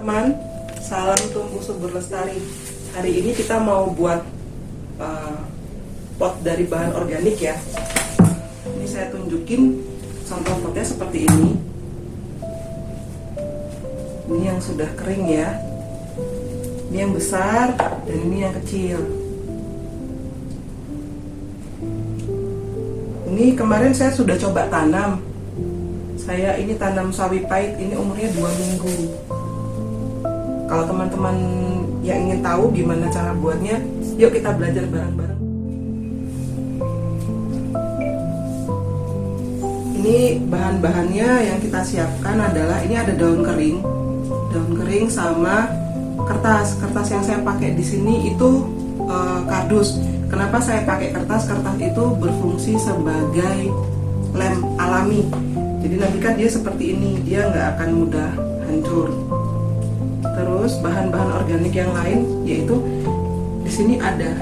teman-teman, salam tumbuh subur lestari. Hari ini kita mau buat pot dari bahan organik ya. Ini saya tunjukin contoh potnya seperti ini. Ini yang sudah kering ya. Ini yang besar dan ini yang kecil. Ini kemarin saya sudah coba tanam. Saya ini tanam sawi pahit, ini umurnya 2 minggu. Kalau teman-teman yang ingin tahu gimana cara buatnya, yuk kita belajar bareng-bareng. Ini bahan-bahannya yang kita siapkan adalah, ini ada daun kering sama kertas. Kertas yang saya pakai di sini itu kardus. Kenapa saya pakai kertas? Kertas itu berfungsi sebagai lem alami. Jadi nanti kan dia seperti ini, dia nggak akan mudah hancur. Terus bahan-bahan organik yang lain yaitu di sini ada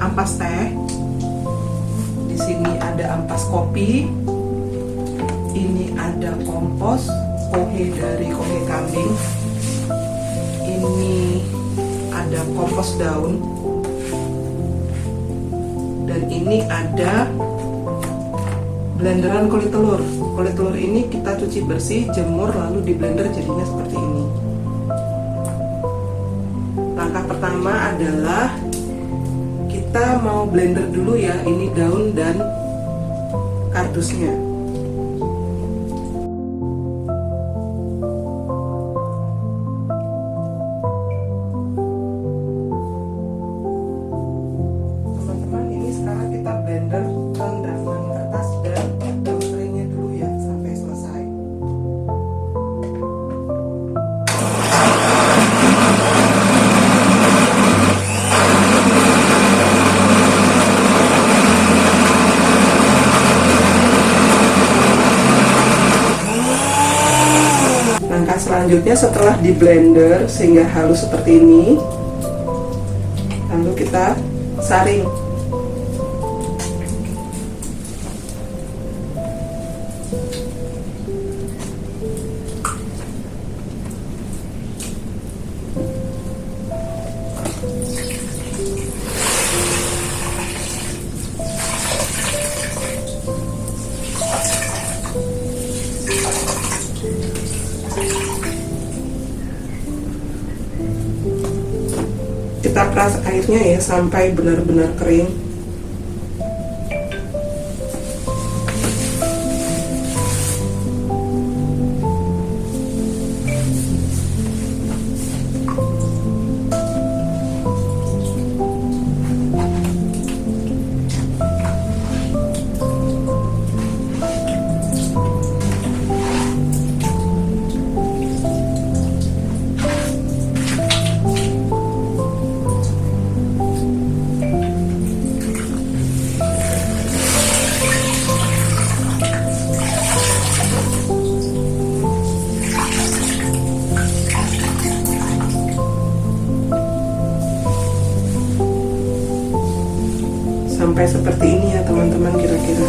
ampas teh, di sini ada ampas kopi, ini ada kompos kohe dari kohe kambing, ini ada kompos daun, dan ini ada blenderan kulit telur. Kulit telur ini kita cuci bersih, jemur, lalu di blender jadinya seperti ini. Langkah pertama adalah kita mau blender dulu ya, ini daun dan kardusnya. Teman-teman, ini sekarang kita blender rendaman kertas dan daun keringnya dulu ya, sampai selesai. Langkah selanjutnya setelah di blender sehingga halus seperti ini, lalu kita saring. Kita peras airnya ya sampai benar-benar kering. Sampai seperti ini ya teman-teman, kira-kira.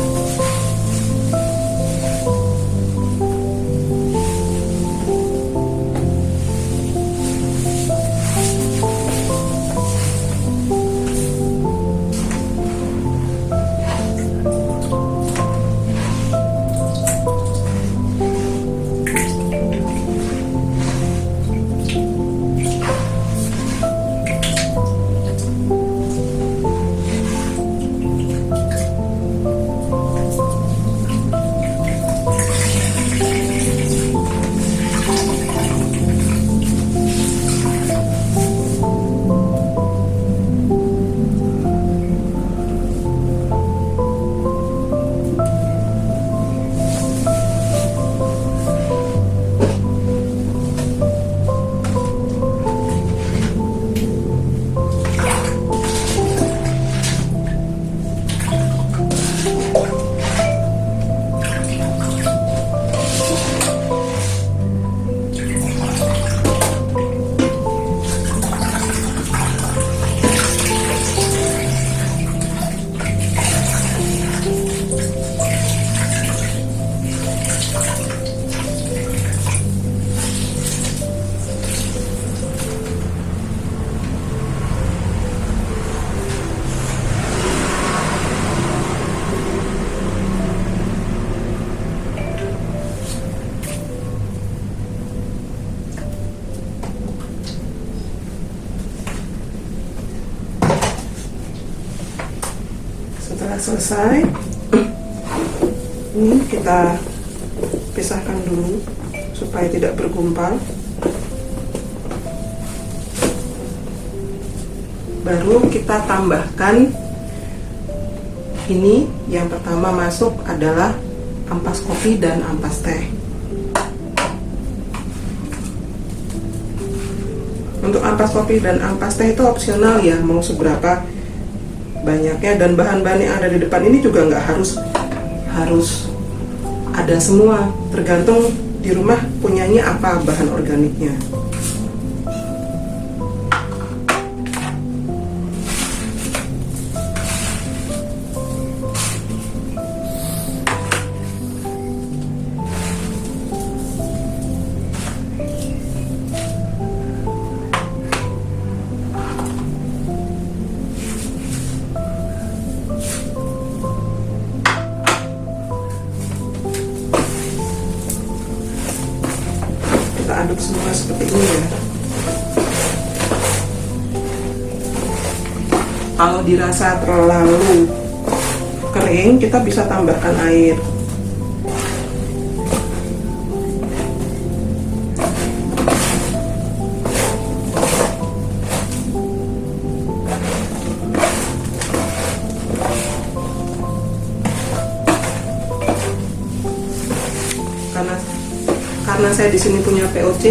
selesai. Ini kita pisahkan dulu supaya tidak bergumpal. Baru kita tambahkan ini. Yang pertama masuk adalah ampas kopi dan ampas teh. Untuk ampas kopi dan ampas teh itu opsional ya, mau seberapa banyaknya, dan bahan-bahan yang ada di depan ini juga nggak harus ada semua, tergantung di rumah punyanya apa bahan organiknya. Aduk semua seperti ini ya. Kalau dirasa terlalu kering, kita bisa tambahkan air. Karena saya di sini punya POC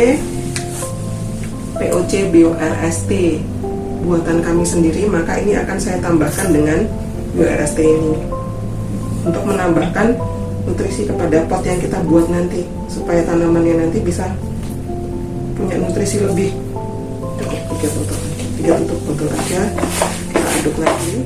BioRST buatan kami sendiri, maka ini akan saya tambahkan dengan BioRST ini untuk menambahkan nutrisi kepada pot yang kita buat nanti, supaya tanamannya nanti bisa punya nutrisi lebih. Cukup 3 tutup botol aja. Kita aduk lagi.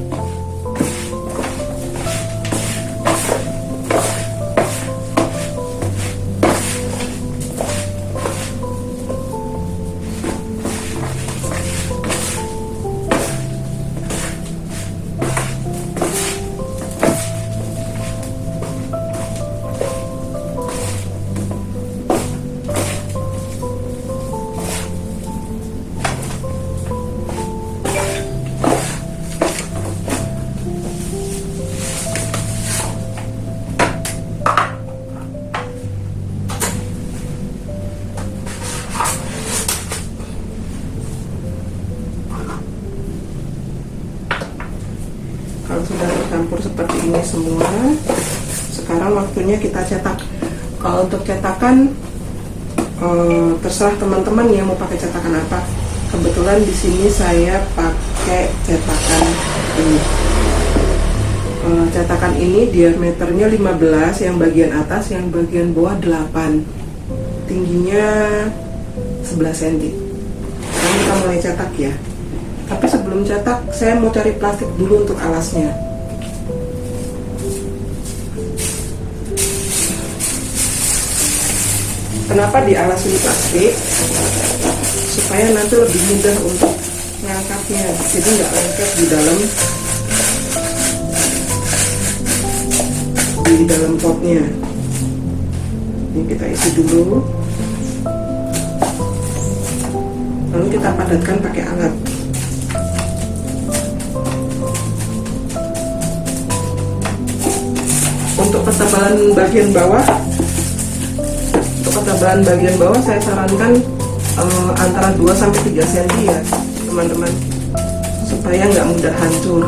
Kalau sudah tercampur seperti ini semua, sekarang waktunya kita cetak. Kalau untuk cetakan, terserah teman-teman yang mau pakai cetakan apa. Kebetulan di sini saya pakai cetakan ini. Cetakan ini diameternya 15, yang bagian atas, yang bagian bawah 8. Tingginya 11 cm. Sekarang kita mulai cetak ya. Tapi sebelum cetak, saya mau cari plastik dulu untuk alasnya. Kenapa dialas ini plastik? Supaya nanti lebih mudah untuk ngangkatnya, jadi nggak lengket di dalam potnya. Ini kita isi dulu, lalu kita padatkan pakai alat. Untuk ketebalan bagian bawah, saya sarankan antara 2-3 cm ya teman-teman, supaya nggak mudah hancur.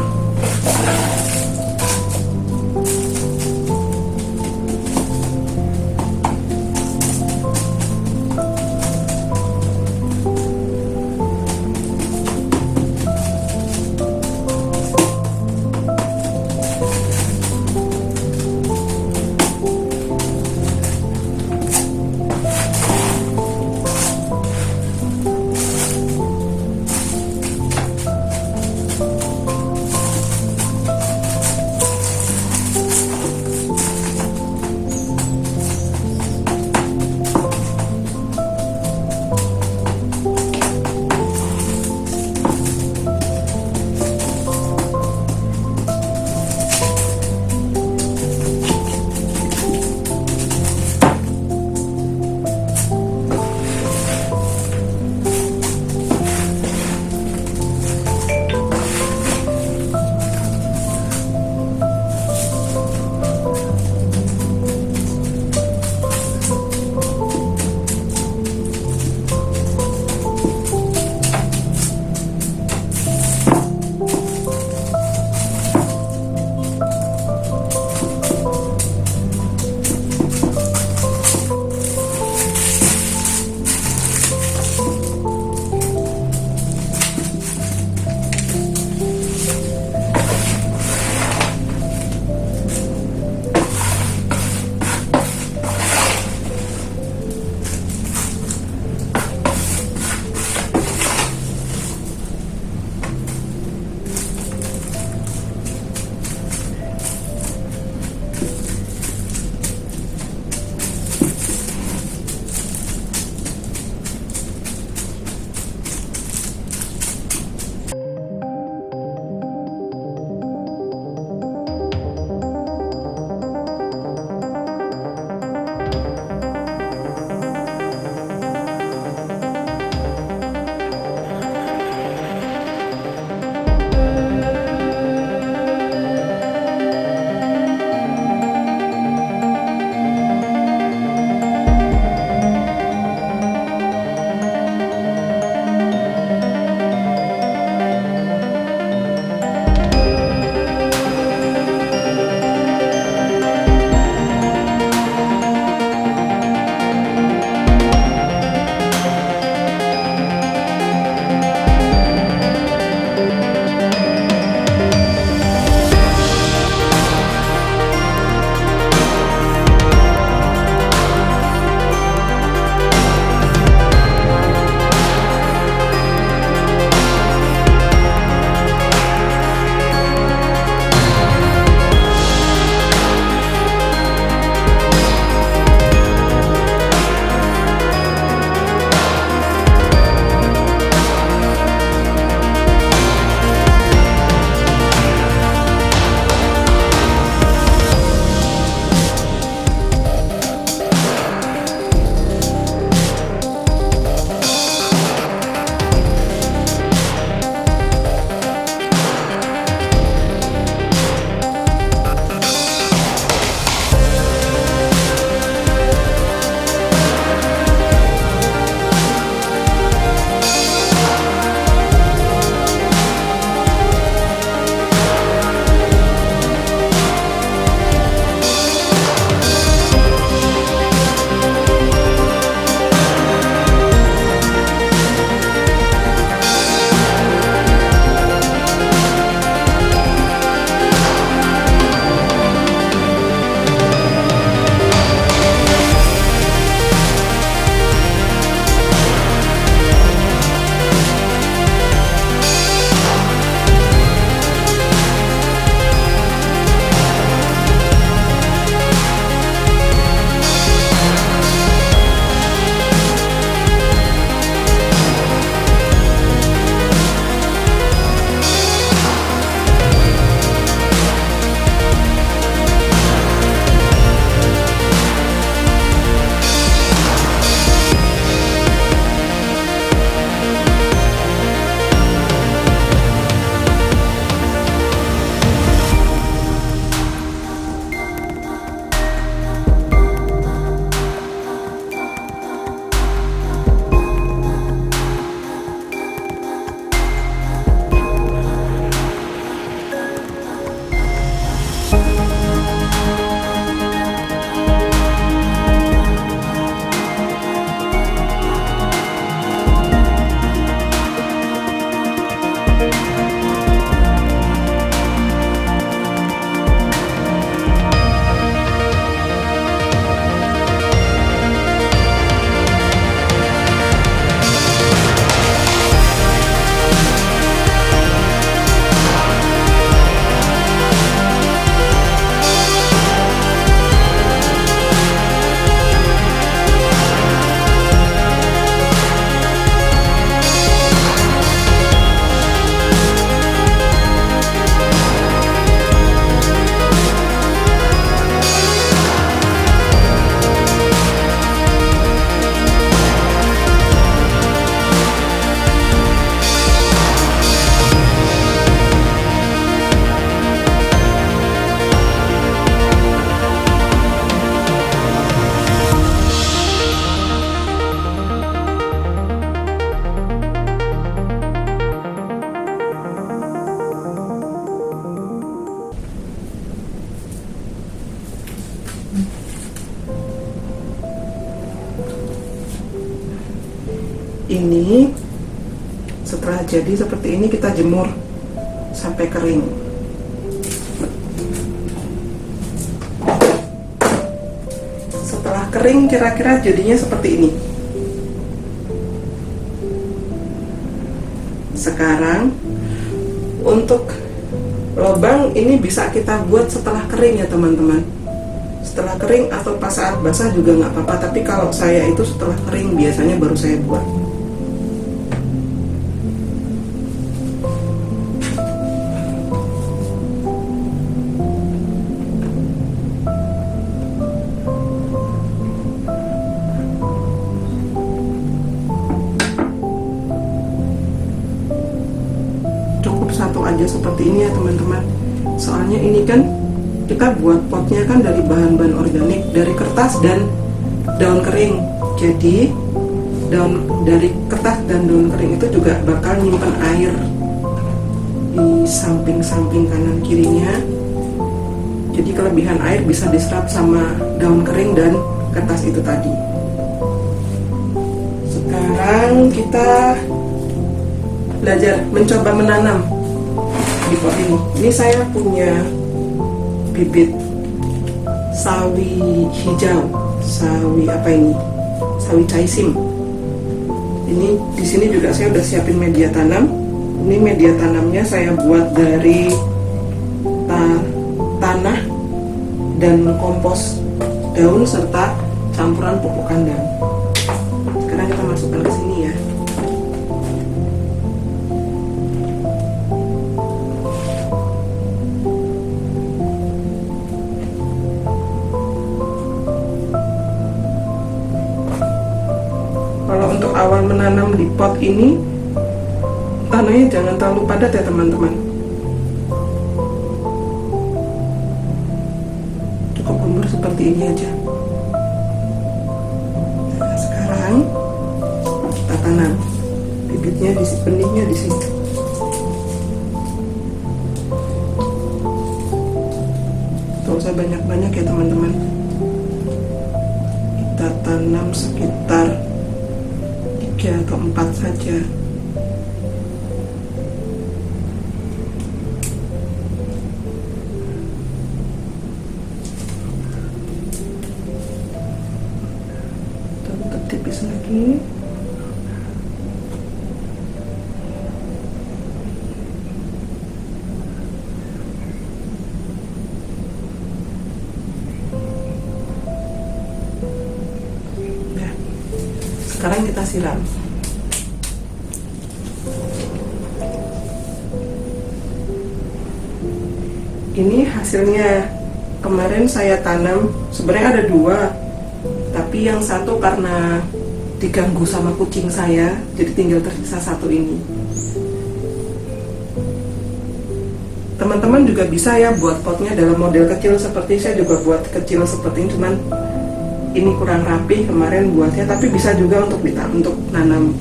ini setelah jadi seperti ini kita jemur sampai kering. Setelah kering kira-kira jadinya seperti ini. Sekarang untuk lubang ini bisa kita buat setelah kering ya teman-teman. Setelah kering atau pas saat basah juga nggak apa-apa, tapi kalau saya itu setelah kering biasanya baru saya buat. Cukup satu aja seperti ini ya teman-teman, soalnya ini kan kita buat potnya kan dari bahan-bahan organik, dari kertas dan daun kering. Jadi dari kertas dan daun kering itu juga bakal nyimpan air di samping-samping kanan kirinya. Jadi kelebihan air bisa diserap sama daun kering dan kertas itu tadi. Sekarang kita belajar mencoba menanam di pot ini. Ini saya punya bibit sawi hijau, sawi apa ini? Sawi caisim. Ini di sini juga saya udah siapin media tanam. Ini media tanamnya saya buat dari tanah dan kompos daun serta campuran pupuk kandang. Sekarang kita masukkan ke sini ya. Kalau untuk awal menanam di pot ini, tanahnya jangan terlalu padat ya teman-teman. Cukup gembur seperti ini aja. Nah, sekarang kita tanam bibitnya di benihnya di sini. Tidak usah banyak-banyak ya teman-teman. Kita tanam sekitar 3 atau 4 saja. Tutup tipis lagi. Sekarang kita siram. Ini hasilnya. Kemarin saya tanam, sebenarnya ada 2, tapi yang satu karena diganggu sama kucing saya, jadi tinggal tersisa 1 ini. Teman-teman juga bisa ya buat potnya dalam model kecil seperti saya juga buat kecil seperti ini, cuman ini kurang rapi kemarin buatnya, tapi bisa juga untuk nanam.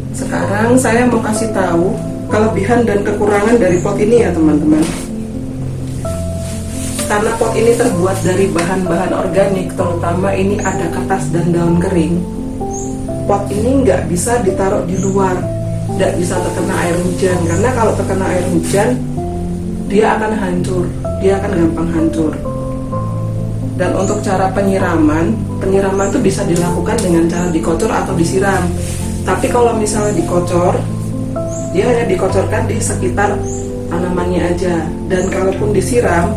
Sekarang saya mau kasih tahu kelebihan dan kekurangan dari pot ini ya teman-teman. Karena pot ini terbuat dari bahan-bahan organik, terutama ini ada kertas dan daun kering. Pot ini nggak bisa ditaruh di luar, nggak bisa terkena air hujan, karena kalau terkena air hujan dia akan hancur, dia akan gampang hancur. Dan untuk cara penyiraman itu bisa dilakukan dengan cara dikocor atau disiram. Tapi kalau misalnya dikocor, dia hanya dikocorkan di sekitar tanamannya aja. Dan kalaupun disiram,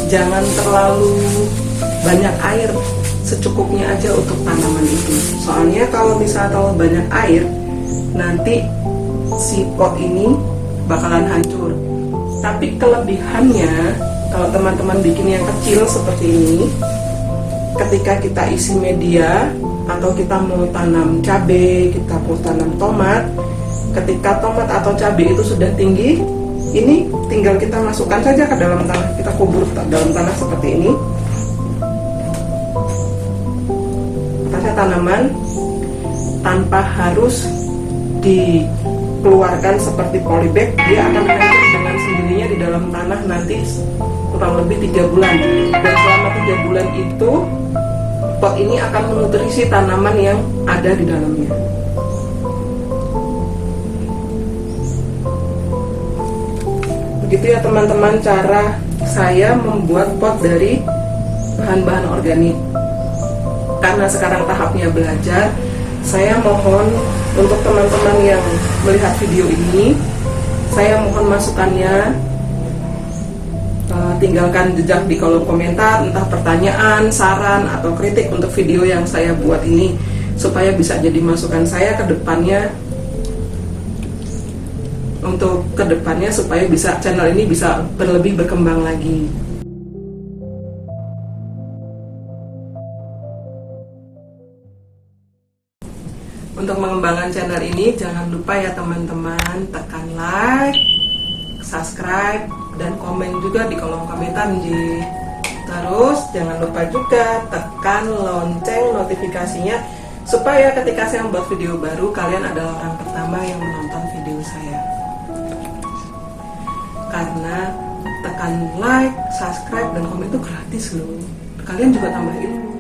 jangan terlalu banyak air, secukupnya aja untuk tanaman itu. Soalnya kalau misalnya terlalu banyak air, nanti si pot ini bakalan hancur. Tapi kelebihannya, kalau teman-teman bikin yang kecil seperti ini, ketika kita isi media atau kita mau tanam cabai, kita mau tanam tomat, ketika tomat atau cabai itu sudah tinggi, ini tinggal kita masukkan saja ke dalam tanah, kita kubur dalam tanah seperti ini. Atasnya tanaman tanpa harus dikeluarkan seperti polybag, dia akan hancur dengan sendirinya di dalam tanah nanti kurang lebih 3 bulan. Dan selama 3 bulan itu pot ini akan menutrisi tanaman yang ada di dalamnya. Begitu ya teman-teman cara saya membuat pot dari bahan-bahan organik. Karena sekarang tahapnya belajar, saya mohon untuk teman-teman yang melihat video ini, saya mohon masukannya. Tinggalkan jejak di kolom komentar, entah pertanyaan, saran, atau kritik untuk video yang saya buat ini, supaya bisa jadi masukan saya ke depannya, untuk ke depannya supaya bisa channel ini bisa lebih berkembang lagi. Untuk mengembangkan channel ini, jangan lupa ya teman-teman, tekan like, subscribe, dan komen juga di kolom komentar nji. Terus jangan lupa juga tekan lonceng notifikasinya, supaya ketika saya membuat video baru, kalian adalah orang pertama yang menonton video saya. Karena tekan like, subscribe, dan komen itu gratis loh. Kalian juga tambah ilmu.